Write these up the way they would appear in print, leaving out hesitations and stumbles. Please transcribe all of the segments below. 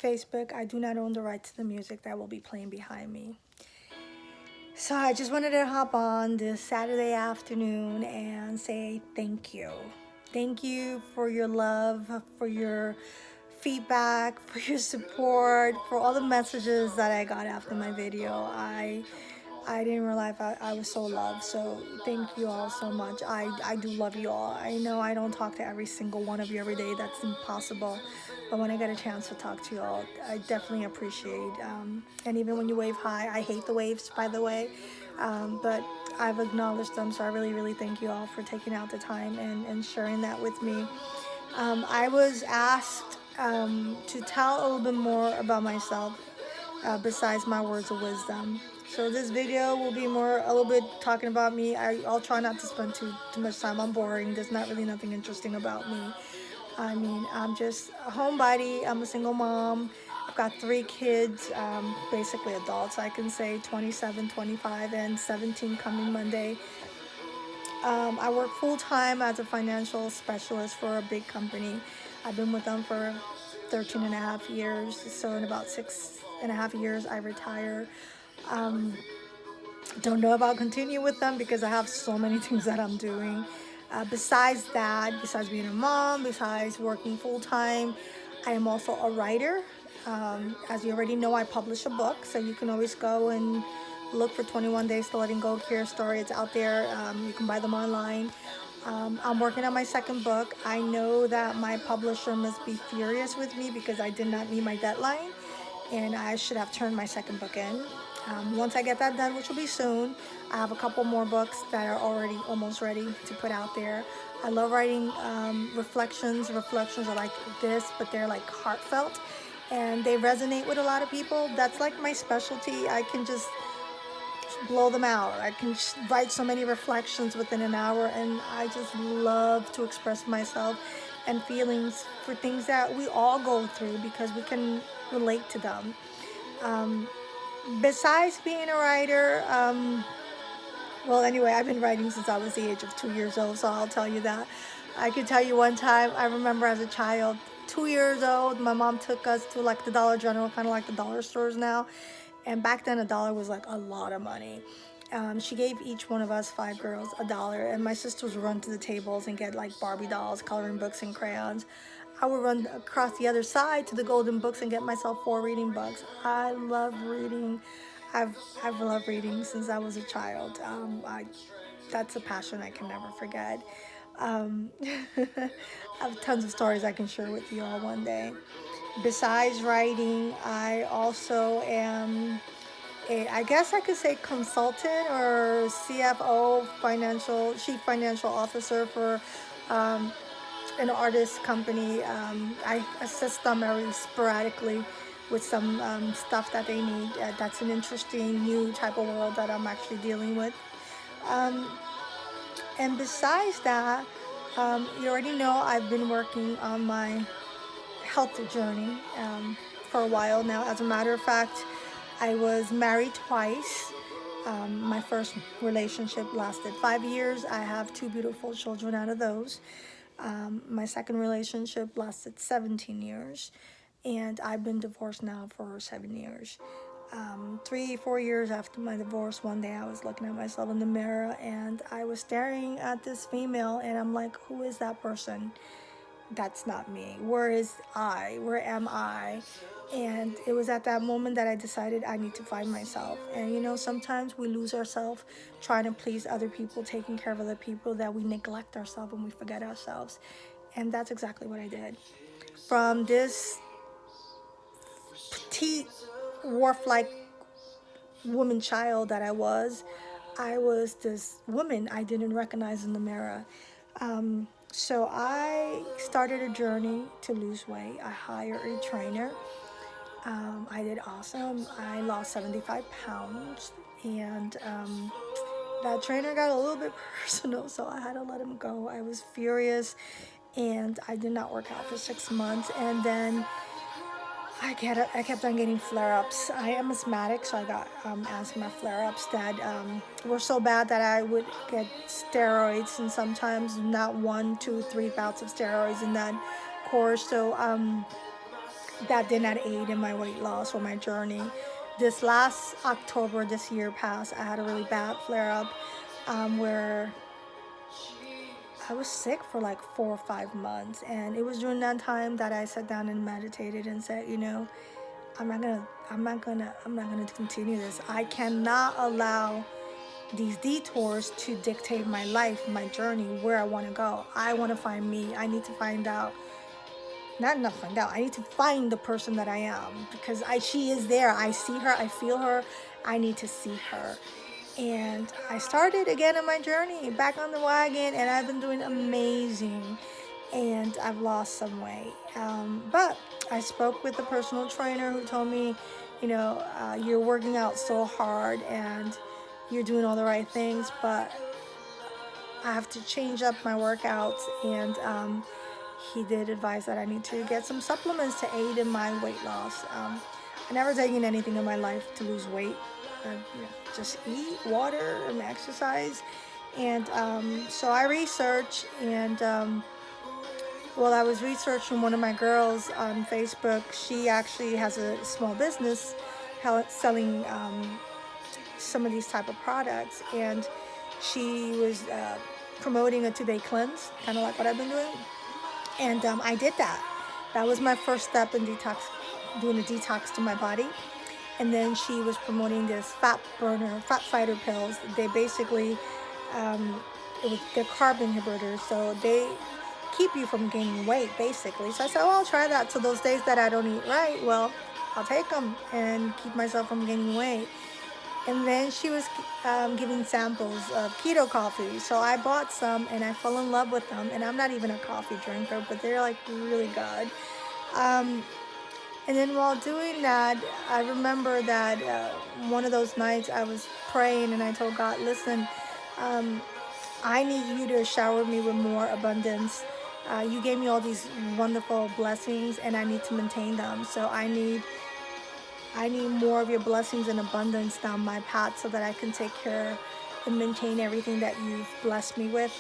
Facebook, I do not own the rights to the music that will be playing behind me. So I just wanted to hop on this Saturday afternoon and say thank you. Thank you for your love, for your feedback, for your support, for all the messages that I got after my video. I didn't realize I was so loved. So thank you all so much. I do love you all. I know I don't talk to every single one of you every day. That's impossible. But when I get a chance to talk to you all, I definitely appreciate. And even when you wave hi, I hate the waves, by the way. But I've acknowledged them. So I really, really thank you all for taking out the time and sharing that with me. I was asked to tell a little bit more about myself besides my words of wisdom. So this video will be more a little bit talking about me. I'll try not to spend too much time. I'm boring. There's not really nothing interesting about me. I mean, I'm just a homebody. I'm a single mom. I've got 3 kids, basically adults. I can say 27, 25, and 17 coming Monday. I work full-time as a financial specialist for a big company. I've been with them for 13 and a half years. So in about 6.5 years, I retire. Don't know if I'll continue with them because I have so many things that I'm doing. Besides that, besides being a mom, besides working full-time, I am also a writer. As you already know, I publish a book, so you can always go and look for 21 Days to Letting Go Care Story. It's out there. You can buy them online. I'm working on my second book. I know that my publisher must be furious with me because I did not meet my deadline, and I should have turned my second book in. Once I get that done, which will be soon, I have a couple more books that are already almost ready to put out there. I love writing reflections. Reflections are like this, but they're like heartfelt, and they resonate with a lot of people. That's like my specialty. I can just blow them out. I can write so many reflections within an hour, and I just love to express myself and feelings for things that we all go through because we can relate to them. Besides being a writer, well, anyway, I've been writing since I was the age of 2 years old, so I'll tell you that. I could tell you one time, I remember as a child, 2 years old, my mom took us to like the Dollar General, kind of like the dollar stores now. And back then, $1 was like a lot of money. She gave each one of us 5 girls $1, and my sisters would run to the tables and get like Barbie dolls, coloring books, and crayons. I would run across the other side to the golden books and get myself 4 reading books. I love reading. I've loved reading since I was a child. That's a passion I can never forget. I have tons of stories I can share with you all one day. Besides writing, I also am I guess I could say consultant or CFO, chief financial officer for um, an artist company. I assist them very sporadically with some stuff that they need. That's an interesting new type of world that I'm actually dealing with. Um, and besides that, you already know I've been working on my health journey for a while now. As a matter of fact, I was married twice. My first relationship lasted 5 years. I have 2 beautiful children out of those. My second relationship lasted 17 years, and I've been divorced now for 7 years. 3, 4 years after my divorce, one day I was looking at myself in the mirror and I was staring at this female, and I'm like, who is that person? That's not me. Where is I? Where am I? And it was at that moment that I decided I need to find myself. And you know, sometimes we lose ourselves trying to please other people, taking care of other people, that we neglect ourselves and we forget ourselves. And that's exactly what I did. From this petite, wharf-like woman child that I was this woman I didn't recognize in the mirror. So I started a journey to lose weight. I hired a trainer. I did awesome. I lost 75 pounds, and that trainer got a little bit personal, so I had to let him go. I was furious, and I did not work out for 6 months, and then I kept on getting flare-ups. I am asthmatic, so I got asthma flare-ups that were so bad that I would get steroids, and sometimes not 1, 2, 3 bouts of steroids in that course. So that did not aid in my weight loss or my journey. This last October, this year past, I had a really bad flare up where I was sick for like 4 or 5 months. And it was during that time that I sat down and meditated and said, I'm not gonna continue this. I cannot allow these detours to dictate my life, my journey, where I want to go. I want to find me. I need to find out, not find out. I need to find the person that I am, because she is there. I see her. I feel her. I need to see her. And I started again on my journey, back on the wagon, and I've been doing amazing. And I've lost some weight. But I spoke with a personal trainer who told me, you're working out so hard and you're doing all the right things, but I have to change up my workouts. And he did advise that I need to get some supplements to aid in my weight loss. I never taken anything in my life to lose weight. Just eat water and exercise. And so I researched, and while I was researching, one of my girls on Facebook, she actually has a small business selling some of these type of products, and she was promoting a 2-day cleanse, kind of like what I've been doing. And I did that. That was my first step in doing a detox to my body. And then she was promoting this fat fighter pills. They basically, they're carb inhibitors, so they keep you from gaining weight, basically. So I said, I'll try that. So those days that I don't eat right, well, I'll take them and keep myself from gaining weight. And then she was giving samples of keto coffee. So I bought some and I fell in love with them. And I'm not even a coffee drinker, but they're like really good. And then while doing that, I remember that one of those nights I was praying and I told God, listen, I need you to shower me with more abundance. You gave me all these wonderful blessings and I need to maintain them. So I need more of your blessings and abundance down my path so that I can take care and maintain everything that you've blessed me with.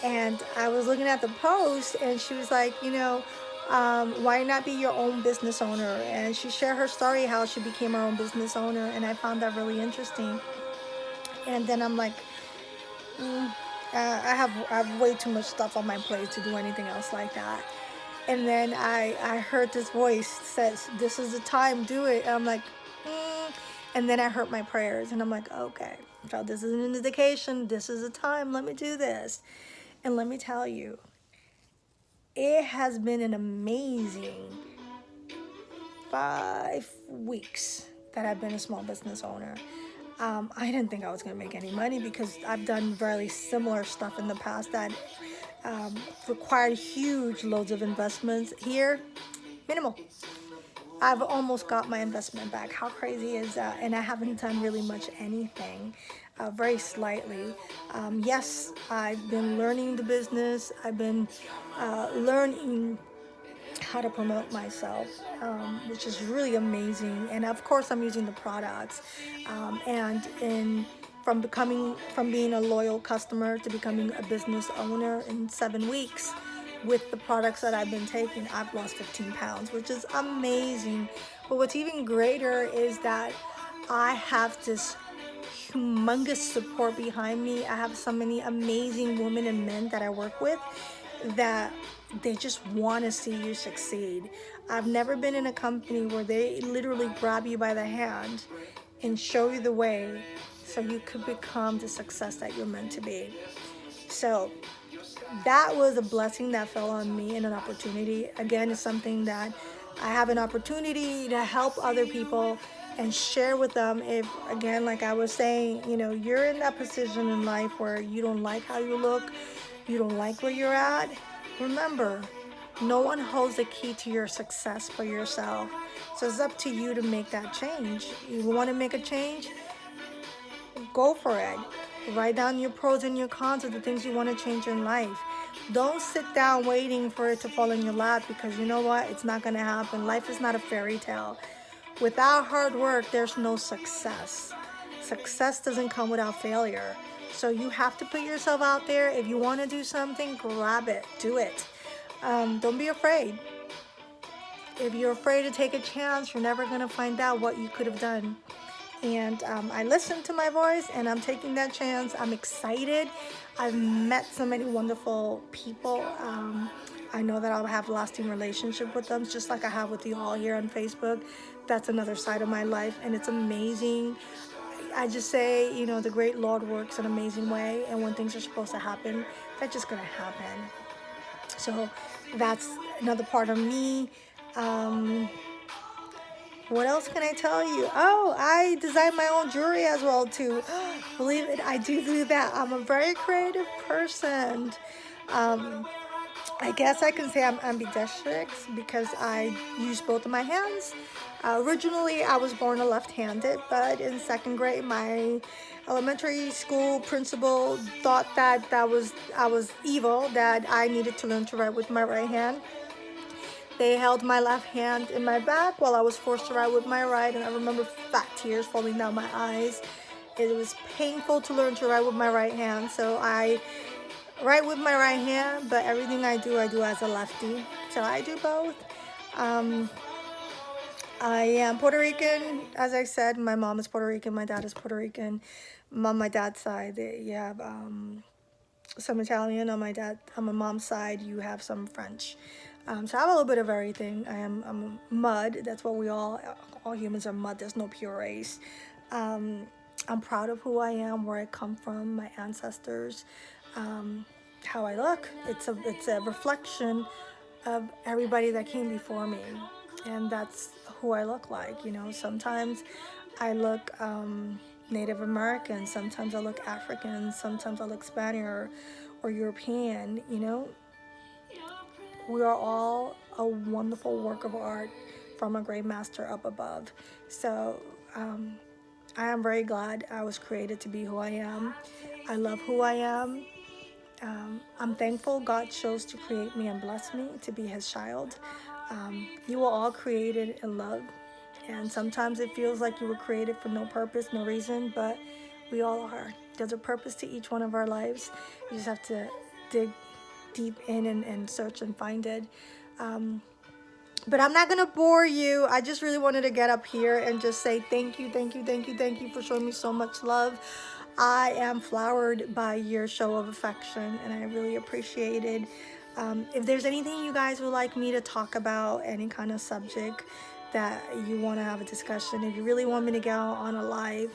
And I was looking at the post and she was like, why not be your own business owner? And she shared her story, how she became her own business owner. And I found that really interesting. And then I'm like, I have way too much stuff on my plate to do anything else like that. And then I heard this voice says, this is the time, do it. And I'm like, And then I heard my prayers and I'm like, okay, so this is an indication. This is the time. Let me do this. And let me tell you, it has been an amazing 5 weeks that I've been a small business owner. I didn't think I was going to make any money because I've done very similar stuff in the past that required huge loads of investments. Here, minimal. I've almost got my investment back. How crazy is that? And I haven't done really much anything, very slightly. Yes, I've been learning the business. I've been learning how to promote myself, which is really amazing. And of course, I'm using the products. From being a loyal customer to becoming a business owner in 7 weeks, with the products that I've been taking, I've lost 15 pounds, which is amazing. But what's even greater is that I have this humongous support behind me. I have so many amazing women and men that I work with that they just want to see you succeed. I've never been in a company where they literally grab you by the hand and show you the way so you could become the success that you're meant to be. So that was a blessing that fell on me and an opportunity. Again, it's something that I have an opportunity to help other people and share with them. If, again, like I was saying, you're in that position in life where you don't like how you look, you don't like where you're at, remember, no one holds the key to your success but yourself. So it's up to you to make that change. You want to make a change? Go for it. Write down your pros and your cons of the things you want to change in life. Don't sit down waiting for it to fall in your lap, because you know what? It's not going to happen. Life is not a fairy tale. Without hard work, there's no success. Success doesn't come without failure. So you have to put yourself out there. If you want to do something, grab it. Do it. Don't be afraid. if you're afraid to take a chance, you're never going to find out what you could have done. And I listened to my voice, and I'm taking that chance. I'm excited. I've met so many wonderful people. I know that I'll have a lasting relationship with them, just like I have with you all here on Facebook. That's another side of my life, and it's amazing. I just say, you know, the great Lord works an amazing way, and when things are supposed to happen, they're just going to happen. So that's another part of me. What else can I tell you? Oh, I design my own jewelry as well too. Believe it, I do that. I'm a very creative person. I guess I can say I'm ambidextrous because I use both of my hands. Originally, I was born left-handed, but in second grade, my elementary school principal thought that I was evil, that I needed to learn to write with my right hand. They held my left hand in my back while I was forced to write with my right, and I remember fat tears falling down my eyes. It was painful to learn to write with my right hand, so I write with my right hand, but everything I do as a lefty. So I do both. I am Puerto Rican, as I said. My mom is Puerto Rican, my dad is Puerto Rican. On my dad's side, you have some Italian. On my mom's side, you have some French. So I have a little bit of everything. I'm mud. That's what all humans are mud. There's no pure race. I'm proud of who I am, where I come from, my ancestors, how I look. It's a reflection of everybody that came before me, and that's who I look like. You know, sometimes I look Native American, sometimes I look African, sometimes I look Spanish or European. You know, we are all a wonderful work of art from a great master up above. So I am very glad I was created to be who I am. I love who I am. I'm thankful God chose to create me and bless me to be his child. You were all created in love, and sometimes it feels like you were created for no purpose, no reason, but we all are. There's a purpose to each one of our lives. You just have to dig deep in and search and find it. But I'm not gonna bore you. I just really wanted to get up here and just say thank you for showing me so much love. I am flowered by your show of affection, and I really appreciate it. If there's anything you guys would like me to talk about, any kind of subject that you want to have a discussion, if you really want me to get on a live,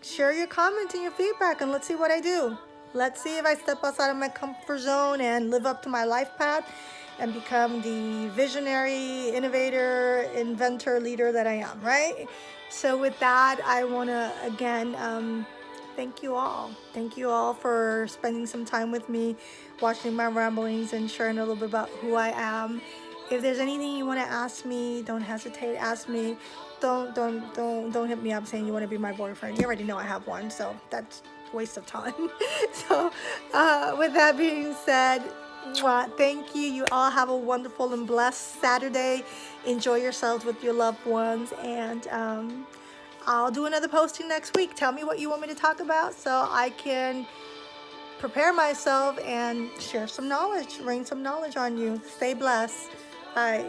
share your comments and your feedback, and let's see what I do. Let's see if I step outside of my comfort zone and live up to my life path and become the visionary, innovator, inventor, leader that I am, right? So with that, I want to, again, thank you all. Thank you all for spending some time with me, watching my ramblings and sharing a little bit about who I am. If there's anything you want to ask me, don't hesitate, ask me. Don't hit me up saying you want to be my boyfriend. You already know I have one, so that's a waste of time. So with that being said, thank you. You all have a wonderful and blessed Saturday. Enjoy yourselves with your loved ones, and I'll do another posting next week. Tell me what you want me to talk about so I can prepare myself and share some knowledge, rain some knowledge on you. Stay blessed. Bye.